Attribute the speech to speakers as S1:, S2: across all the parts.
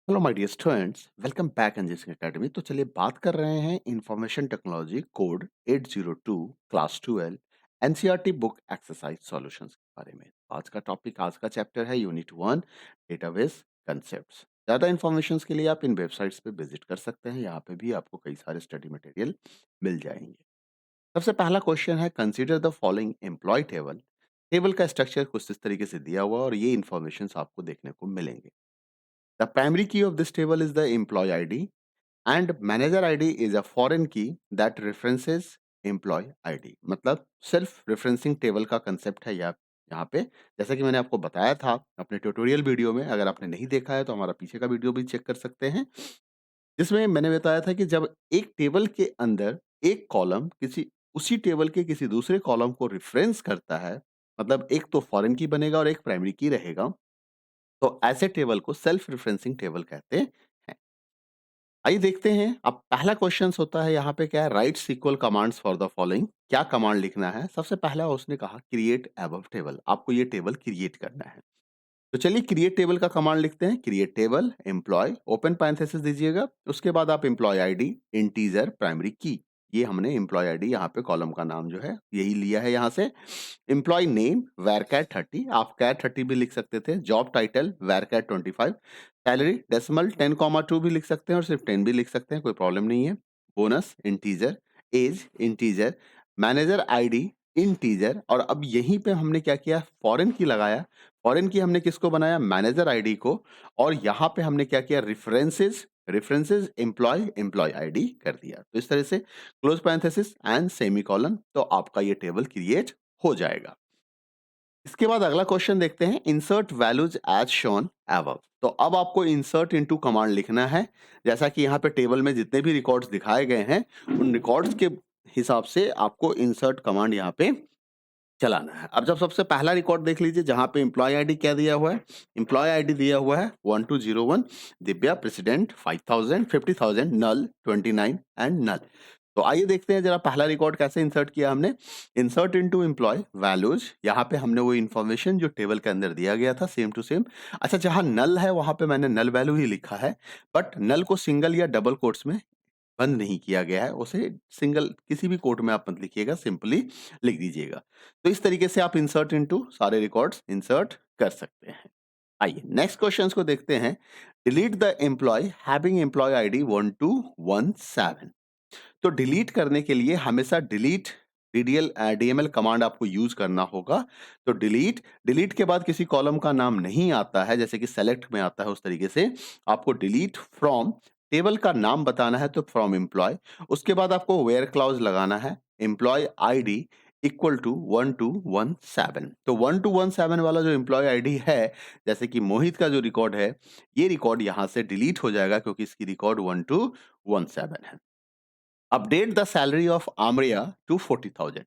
S1: Hello my dear students, welcome back engineering academy. तो चलिए बात कर रहे हैं information technology code 802 class 12 NCERT book exercise solutions के बारे में। आज का चैप्टर है यूनिट 1 डेटाबेस कंसेप्ट्स। ज़्यादा इन्फॉर्मेशन के लिए आप इन वेबसाइट्स पे विजिट कर सकते हैं। यहाँ पे भी आपको कई सारे स्टडी मटेरियल मिल जाएंगे। सबसे पहला क्वेश्चन है, consider the following employee table. Table का स्ट्रक्चर कुछ इस तरीके से दिया हुआ है और ये इन्फॉर्मेशन आपको देखने को मिलेंगे। The primary key of this table is the employee ID and manager ID is a foreign key that references employee ID। मतलब सेल्फ रेफरेंसिंग टेबल का कंसेप्ट है यहाँ पे। जैसा कि मैंने आपको बताया था अपने ट्यूटोरियल वीडियो में, अगर आपने नहीं देखा है तो हमारा पीछे का वीडियो भी चेक कर सकते हैं, जिसमें मैंने बताया था कि जब एक टेबल के अंदर एक कॉलम किसी उसी टेबल के किसी दूसरे कॉलम को रेफरेंस करता है, मतलब एक तो फॉरेन की बनेगा और एक प्राइमरी की रहेगा, तो ऐसे टेबल को सेल्फ रेफरेंसिंग टेबल कहते हैं। आइए देखते हैं। अब पहला क्वेश्चन होता है यहाँ पे, क्या है, write SQL commands for the following. क्या कमांड लिखना है? सबसे पहला उसने कहा क्रिएट अबव टेबल, आपको ये टेबल क्रिएट करना है। तो चलिए क्रिएट टेबल का कमांड लिखते हैं। Create table employee open parenthesis दीजिएगा, उसके बाद आप एम्प्लॉय आईडी इंटीजर प्राइमरी की, ये हमने एम्प्लॉय आईडी यहाँ पे कॉलम का नाम जो है यही लिया है यहाँ से। एम्प्लॉय नेम वैरकैट 30, आप कैट 30 भी लिख सकते थे। जॉब टाइटल वैरकैट 25। सैलरी डेसिमल 10,2 भी लिख सकते हैं और सिर्फ 10 भी लिख सकते हैं, कोई प्रॉब्लम नहीं है। Bonus integer, age integer, manager ID integer. और अब यहीं पे हमने क्या किया, फॉरेन की लगाया। फॉरेन की हमने किसको बनाया? मैनेजर आईडी को। और यहाँ पे हमने क्या किया, references references employee employee ID कर दिया। तो इस तरह से क्लोज पैरेंथेसिस एंड सेमीकोलन, तो आपका ये टेबल क्रिएट हो जाएगा। इसके बाद अगला क्वेश्चन देखते हैं, insert values as shown above. तो अब आपको इंसर्ट इनटू कमांड लिखना है। जैसा कि यहाँ पे टेबल में जितने भी रिकॉर्ड्स दिखाए गए हैं उन रिकॉर्ड्स के हिसाब से आपको इंसर्ट कमांड यहाँ पे चलाना है। अब जब सबसे पहला रिकॉर्ड देख लीजिए, जहां पे एम्प्लॉय आईडी क्या दिया हुआ है, एम्प्लॉय आईडी दिया हुआ है 1201, Divya president 5000, 50,000 null 29 and null. तो आइए देखते हैं जरा पहला रिकॉर्ड कैसे इंसर्ट किया हमने। इंसर्ट इनटू एम्प्लॉय वैल्यूज, यहाँ पे हमने वो इन्फॉर्मेशन जो टेबल के अंदर दिया गया था सेम टू सेम। अच्छा, जहां नल है वहां पे मैंने नल वैल्यू ही लिखा है, बट नल को सिंगल या डबल कोट्स में बंद नहीं किया गया है, उसे सिंगल किसी भी कोट में आप मत लिखिएगा, सिंपली लिख दीजिएगा। तो इस तरीके से आप इंसर्ट इनटू सारे रिकॉर्ड्स इंसर्ट कर सकते हैं। आइए नेक्स्ट क्वेश्चंस को देखते हैं। Delete the employee having employee ID 1217। तो डिलीट करने के लिए हमेशा डिलीट डीडीएल डीएमएल कमांड आपको यूज करना होगा। तो डिलीट डिलीट के बाद किसी कॉलम का नाम नहीं आता है, जैसे कि सेलेक्ट में आता है उस तरीके से आपको डिलीट फ्रॉम टेबल का नाम बताना है, तो फ्रॉम एम्प्लॉय। उसके बाद आपको वेयर क्लाउज लगाना है, एम्प्लॉय आईडी इक्वल टू 1217। तो 1217 वाला जो एम्प्लॉय आईडी है, जैसे कि मोहित का जो रिकॉर्ड है, ये रिकॉर्ड यहां से डिलीट हो जाएगा क्योंकि इसकी रिकॉर्ड 1217 है। अपडेट द सैलरी ऑफ आमरिया टू 40,000।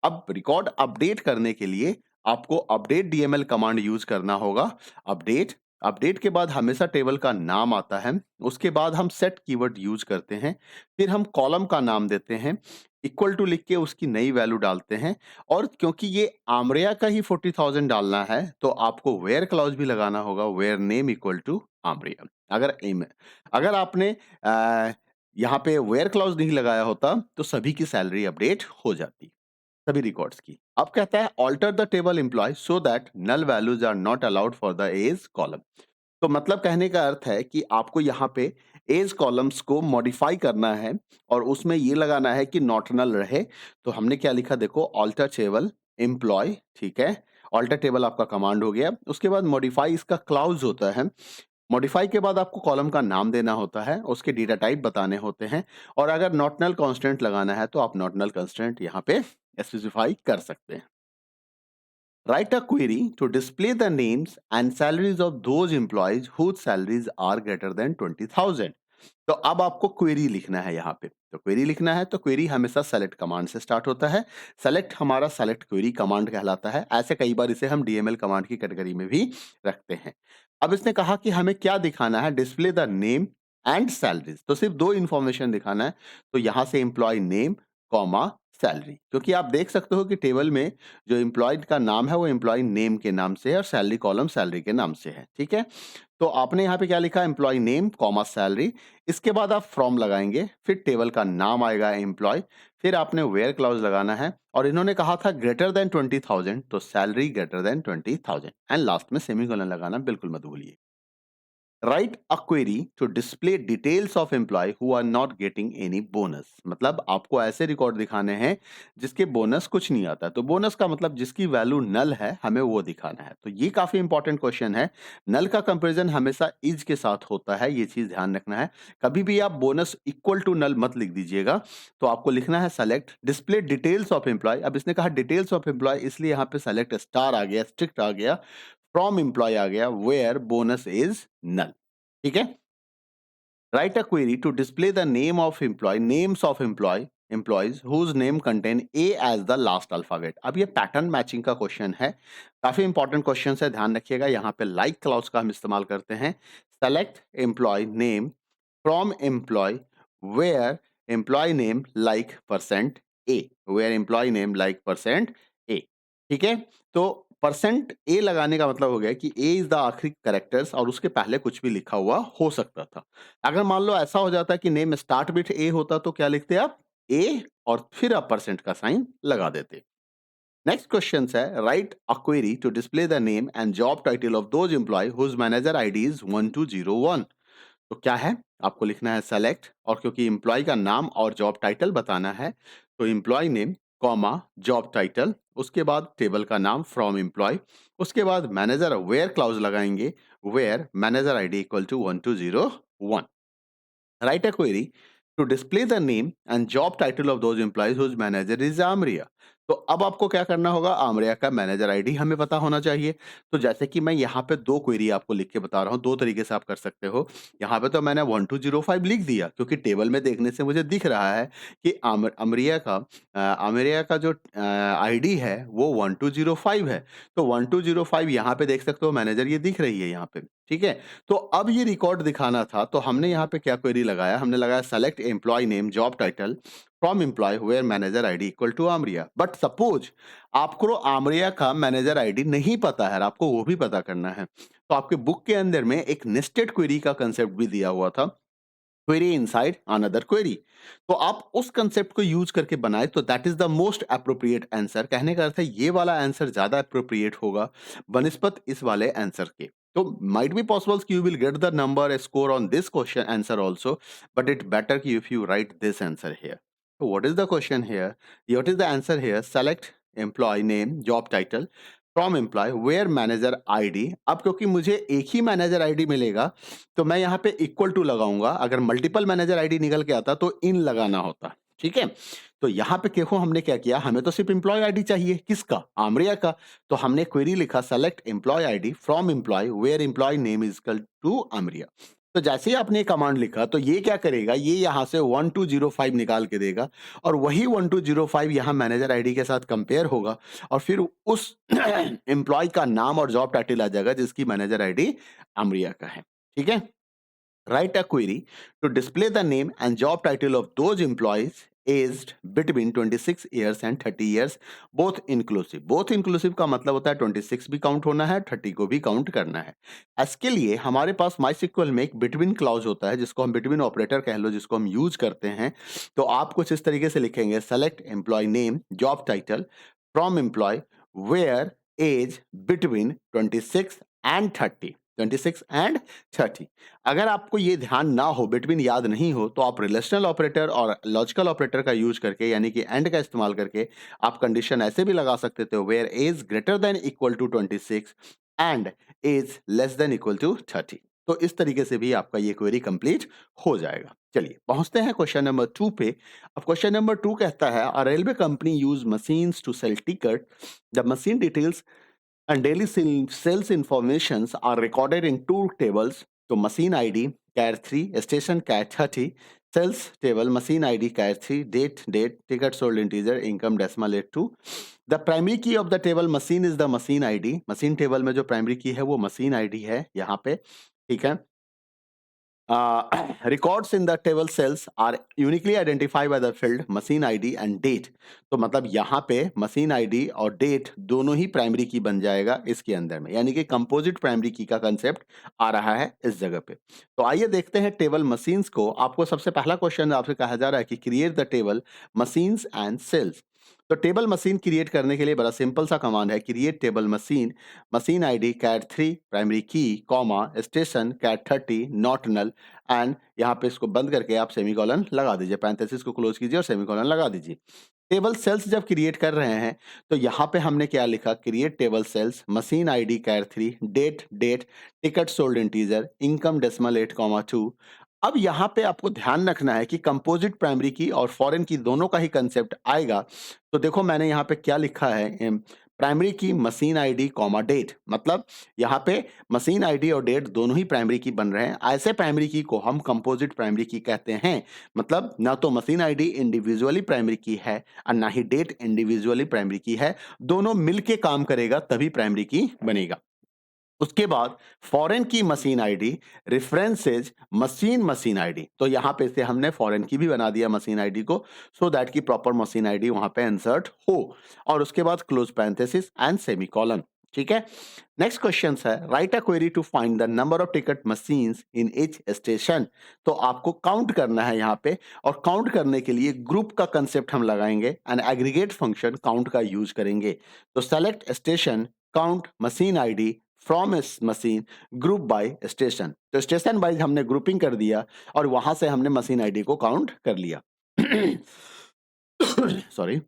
S1: अब रिकॉर्ड अपडेट करने के लिए आपको अपडेट डीएमएल कमांड यूज करना होगा। अपडेट अपडेट के बाद हमेशा टेबल का नाम आता है, उसके बाद हम सेट कीवर्ड यूज करते हैं, फिर हम कॉलम का नाम देते हैं, इक्वल टू लिख के उसकी नई वैल्यू डालते हैं। और क्योंकि ये आमरिया का ही 40,000 डालना है, तो आपको वेयर क्लॉज भी लगाना होगा, वेयर नेम इक्वल टू आमरिया। अगर आपने यहाँ पे वेयर क्लॉज नहीं लगाया होता तो सभी की सैलरी अपडेट हो जाती, सभी रिकॉर्ड्स की। अब कहता है alter the table employee so that null values are not allowed for the age column. तो मतलब कहने का अर्थ है कि आपको यहाँ पे एज कॉलम्स को मॉडिफाई करना है और उसमें ये लगाना है कि नॉट नल रहे। तो हमने क्या लिखा, देखो, ऑल्टर टेबल एम्प्लॉय, ठीक है। ऑल्टर टेबल आपका कमांड हो गया। उसके बाद मॉडिफाई इसका क्लाउज होता है। मॉडिफाई के बाद आपको कॉलम का नाम देना होता है, उसके डेटा टाइप बताने होते हैं, और अगर नॉट नल कांस्टेंट लगाना है तो आप नॉट नल कांस्टेंट यहाँ पे स्पेसिफाई कर सकते हैं। Write a query to display the names and salaries of those employees whose salaries are greater than 20,000। तो अब आपको क्वेरी लिखना है यहाँ पे। तो क्वेरी लिखना है तो क्वेरी हमेशा सेलेक्ट कमांड से स्टार्ट होता है। सेलेक्ट हमारा सेलेक्ट क्वेरी कमांड कहलाता है। ऐसे कई बार इसे हम डीएमएल कमांड की कैटेगरी में भी रखते हैं। अब इसने कहा कि हमें क्या दिखाना है, display the name and salaries. तो सिर्फ दो इंफॉर्मेशन दिखाना है। तो यहां से एम्प्लॉय नेम कॉमा सैलरी, क्योंकि आप देख सकते हो कि टेबल में जो एम्प्लॉयड का नाम है वो एम्प्लॉय नेम के नाम से है और सैलरी कॉलम सैलरी के नाम से है, ठीक है। तो आपने यहाँ पे क्या लिखा, एम्प्लॉय नेम कॉमा सैलरी, इसके बाद आप फ्रॉम लगाएंगे, फिर टेबल का नाम आएगा एम्प्लॉय, फिर आपने वेयर क्लॉज लगाना है, और इन्होंने कहा था ग्रेटर देन 20,000, तो salary greater than 20,000, and last में सेमीकोलन लगाना बिल्कुल मत भूलिए। Write a query to display details of employee who are not getting any bonus, मतलब आपको ऐसे रिकॉर्ड दिखाने हैं जिसके बोनस कुछ नहीं आता, तो बोनस का मतलब जिसकी वैल्यू नल है हमें वो दिखाना है। तो ये काफी इंपॉर्टेंट क्वेश्चन है। नल का कंपैरिजन हमेशा इज के साथ होता है, ये चीज ध्यान रखना है। कभी भी आप बोनस इक्वल टू नल मत लिख दीजिएगा। तो आपको लिखना है select display details of employee. अब इसने कहा डिटेल्स ऑफ एम्प्लॉय, इसलिए यहाँ पे सेलेक्ट स्टार आ गया, स्ट्रिक्ट आ गया, फ्रॉम एम्प्लॉय आ गया, वेयर बोनस इज नल। ठीक है। Write a query to display the name of employee names of employees whose name contain a as the last alphabet. अब ये पैटर्न मैचिंग का question है, काफी इंपॉर्टेंट क्वेश्चन है, ध्यान रखिएगा। यहाँ पे लाइक क्लॉज का हम इस्तेमाल करते हैं। Select employee name from employee where employee name like percent a, where employee name like percent a. ठीक है। तो परसेंट ए लगाने का मतलब हो गया कि ए इज द आखिरी करेक्टर्स और उसके पहले कुछ भी लिखा हुआ हो सकता था। अगर मान लो ऐसा हो जाता कि नेम स्टार्ट विथ ए होता तो क्या लिखते आप, ए और फिर आप परसेंट का साइन लगा देते। नेक्स्ट क्वेश्चन है write a query to display the name and job title of those employee whose manager ID is 1201। तो क्या है, आपको लिखना है सेलेक्ट, और क्योंकि एम्प्लॉय का नाम और जॉब टाइटल बताना है तो employee name comma job title, उसके बाद टेबल का नाम फ्रॉम एम्प्लॉय, उसके बाद मैनेजर वेयर क्लाउज लगाएंगे, where manager ID equal to 1201। Write a query to display the name and job title of those employees whose manager is Amriya। तो अब आपको क्या करना होगा, आमरिया का मैनेजर आईडी हमें पता होना चाहिए। तो जैसे कि मैं यहाँ पे दो क्वेरी आपको लिख के बता रहा हूँ, दो तरीके से आप कर सकते हो। यहाँ पे तो मैंने 1205 लिख दिया क्योंकि टेबल में देखने से मुझे दिख रहा है कि आमरिया का जो आईडी है वो 1205 है। तो 1205 यहाँ पे देख सकते हो, मैनेजर ये दिख रही है यहाँ पे। ठीक है। तो अब ये रिकॉर्ड दिखाना था, तो हमने यहाँ पे क्या क्वेरी लगाया, हमने लगाया select employee name job title from employee where manager ID equal to आमरिया। बट सपोज आपको आमरिया का मैनेजर आईडी नहीं पता है और आपको वो भी पता करना है, तो आपके बुक के अंदर में एक नेस्टेड क्वेरी का कंसेप्ट भी दिया हुआ था, क्वेरी इनसाइड अनदर क्वेरी। तो आप उस कंसेप्ट को यूज करके बनाए तो that is the most appropriate answer. कहने का अर्थ है ये वाला आंसर ज्यादा अप्रोप्रिएट होगा बनस्पत इस वाले आंसर के। तो might be possible you will get the number a score on this question answer also, but it better if you write this answer here. So what is the question here, what is the answer here, select employee name job title from employee where manager ID. अब क्योंकि मुझे एक ही manager ID मिलेगा तो मैं यहाँ पे equal to लगाऊंगा, अगर मल्टीपल मैनेजर आईडी निकल के आता तो इन लगाना होता। ठीक है। तो यहाँ पे देखो हमने क्या किया, हमें तो सिर्फ एम्प्लॉय आईडी चाहिए, किसका, आमरिया का। तो हमने क्वेरी लिखा select employee ID from employee where employee name is equal to आमरिया। तो जैसे ही आपने कमांड लिखा तो ये क्या करेगा, ये यहाँ से 1205 निकाल के देगा और वही 1205 यहाँ मैनेजर आईडी के साथ कंपेयर होगा और फिर उस एम्प्लॉय का नाम और जॉब टाइटल आ जाएगा जिसकी मैनेजर आईडी अमरिया का है। ठीक है। Write a query to display the name and job title of those employees aged between 26 years and 30 years both inclusive। both inclusive का मतलब होता है 26 भी काउंट होना है, 30 को भी काउंट करना है। इसके लिए हमारे पास MySQL में एक बिटवीन क्लॉज होता है जिसको हम बिटवीन ऑपरेटर कह लो, जिसको हम यूज करते हैं। तो आप कुछ इस तरीके से लिखेंगे select employee name job title from employee where age between 26 and 30, 26 and 30। अगर आपको ये ध्यान ना हो, बिटवीन याद नहीं हो, तो आप रिलेशनल ऑपरेटर और लॉजिकल ऑपरेटर का यूज करके यानी कि एंड का इस्तेमाल करके आप कंडीशन ऐसे भी लगा सकते थे, where age greater than equal to 26 and age less than equal to 30। तो इस तरीके से भी आपका ये क्वेरी कंप्लीट हो जाएगा। चलिए पहुंचते हैं क्वेश्चन नंबर 2 पे। अब क्वेश्चन नंबर 2 कहता है a railway company use machines to sell ticket, the machine details and daily sales informations are recorded in two tables, तो machine id car 3 station car 30 sales table machine id car 3 date ticket sold integer income decimal 82। the primary key of the table machine is the machine id, machine table में जो primary key है वो machine id है यहाँ पे। ठीक है। Records in the table sales are uniquely identify by the field machine ID and date. तो मतलब यहाँ पे मशीन आईडी और डेट दोनों ही प्राइमरी की बन जाएगा इसके अंदर में, यानी कि कंपोजिट प्राइमरी की का कंसेप्ट आ रहा है इस जगह पे। तो आइए देखते हैं टेबल मशीन्स को। आपको सबसे पहला क्वेश्चन आपसे कहा जा रहा है कि create the table machines and sales. तो टेबल मशीन क्रिएट करने के लिए बड़ा सिंपल सा कमांड है, create table machine, machine ID cat 3 primary key comma station cat 30 not null, and यहाँ पे इसको बंद करके आप सेमीकोलन लगा दीजिए, पैरेंथेसिस को क्लोज कीजिए और सेमीकोलन लगा दीजिए। टेबल सेल्स जब क्रिएट कर रहे हैं तो यहाँ पे हमने क्या लिखा, create table sales machine ID cat 3 date date ticket sold integer income decimal 8,2। अब यहाँ पे आपको ध्यान रखना है कि कंपोजिट प्राइमरी की और फॉरेन की दोनों का ही कंसेप्ट आएगा। तो देखो मैंने यहाँ पे क्या लिखा है, प्राइमरी की मशीन आईडी कॉमा डेट, मतलब यहाँ पे मशीन आईडी और डेट दोनों ही प्राइमरी की बन रहे हैं। ऐसे प्राइमरी की को हम कंपोजिट प्राइमरी की कहते हैं। मतलब ना तो मशीन आईडी इंडिविजुअली प्राइमरी की है और ना ही डेट इंडिविजुअली प्राइमरी की है, दोनों मिलके काम करेगा तभी प्राइमरी की बनेगा। उसके बाद फॉरेन की machine ID references machine ID, तो यहां पे से हमने फॉरेन की भी बना दिया मशीन आईडी को, सो दैट की प्रॉपर मशीन आईडी वहां पे इंसर्ट हो। और उसके बाद क्लोज पैरेंथेसिस एंड सेमीकोलन। ठीक है। नेक्स्ट क्वेश्चन है, write a query to find the number of ticket machines in each station. तो आपको काउंट करना है यहाँ पे, और काउंट करने के लिए ग्रुप का कंसेप्ट हम लगाएंगे एंड एग्रीगेट फंक्शन काउंट का यूज करेंगे। तो select station count machine ID from machine group by station. तो स्टेशन वाइज हमने ग्रुपिंग कर दिया और वहां से हमने मशीन आईडी को काउंट कर लिया। सॉरी।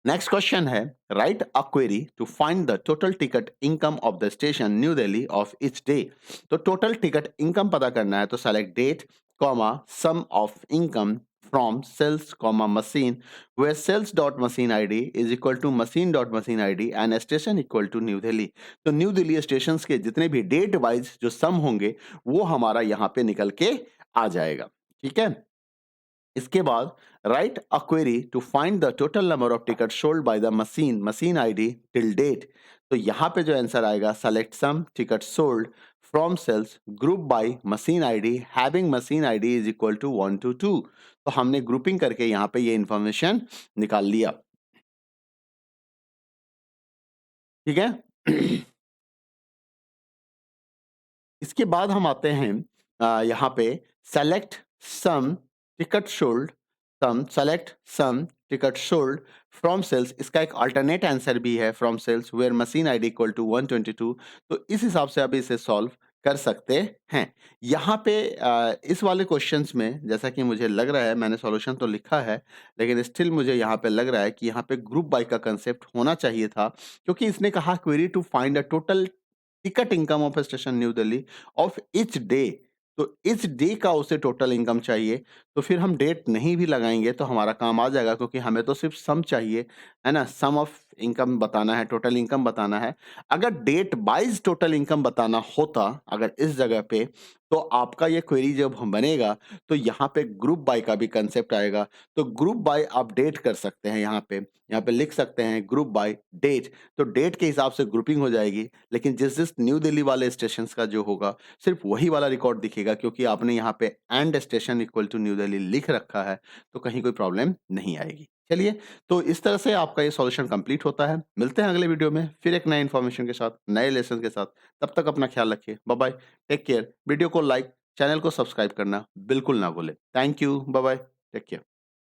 S1: नेक्स्ट क्वेश्चन है, write a query to find the total ticket income of the station new Delhi of each day. तो टोटल टिकट इनकम पता करना है, तो select date comma sum of income from sales comma machine where sales dot machine id is equal to machine dot machine id and station equal to new Delhi. तो new Delhi station के जितने भी date wise जो सम होंगे वो हमारा यहाँ पे निकल के आ जाएगा। ठीक है। इसके बाद write a query to find the total number of ticket sold by the machine ID till date. तो यहाँ पे जो आंसर आएगा, select sum ticket sold from sales group by machine ID having machine ID is equal to 1 to 2। तो हमने grouping करके यहाँ पे ये इंफॉर्मेशन निकाल लिया। ठीक है। इसके बाद हम आते हैं यहाँ पे select sum ticket sold, sum select sum ticket sold from sales. इसका एक अल्टरनेट आंसर भी है, from sales where machine ID equal to 122। तो इस हिसाब से आप इसे सॉल्व कर सकते हैं। यहाँ पे इस वाले क्वेश्चंस में जैसा कि मुझे लग रहा है, मैंने सॉल्यूशन तो लिखा है लेकिन स्टिल मुझे यहाँ पे लग रहा है कि यहाँ पे ग्रुप बाय का कंसेप्ट होना चाहिए था, क्योंकि इसने कहा query to find a total ticket income of station new Delhi of each day. तो इच डे का उसे टोटल इनकम चाहिए, तो फिर हम डेट नहीं भी लगाएंगे तो हमारा काम आ जाएगा, क्योंकि हमें तो सिर्फ सम चाहिए, है ना, सम ऑफ इनकम बताना है, टोटल इनकम बताना है। अगर डेट वाइज टोटल इनकम बताना होता अगर इस जगह पे, तो आपका ये क्वेरी जब हम बनेगा तो यहाँ पे ग्रुप बाय का भी कंसेप्ट आएगा। तो ग्रुप बाय आप डेट कर सकते हैं, यहाँ पे लिख सकते हैं ग्रुप बाय डेट। तो डेट के हिसाब से ग्रुपिंग हो जाएगी, लेकिन जिस जिस न्यू दिल्ली वाले स्टेशन का जो होगा सिर्फ वही वाला रिकॉर्ड दिखेगा, क्योंकि आपने यहाँ पे and station equal to new Delhi लिख रखा है, तो कहीं कोई प्रॉब्लम नहीं आएगी। चलिए, तो इस तरह से आपका ये सॉल्यूशन कंप्लीट होता है। मिलते हैं अगले वीडियो में फिर एक नए इन्फॉर्मेशन के साथ, नए लेसन के साथ। तब तक अपना ख्याल रखिए। Bye bye, take care. Video को लाइक, चैनल को सब्सक्राइब करना बिल्कुल ना भूलें। Thank you, bye bye, take care.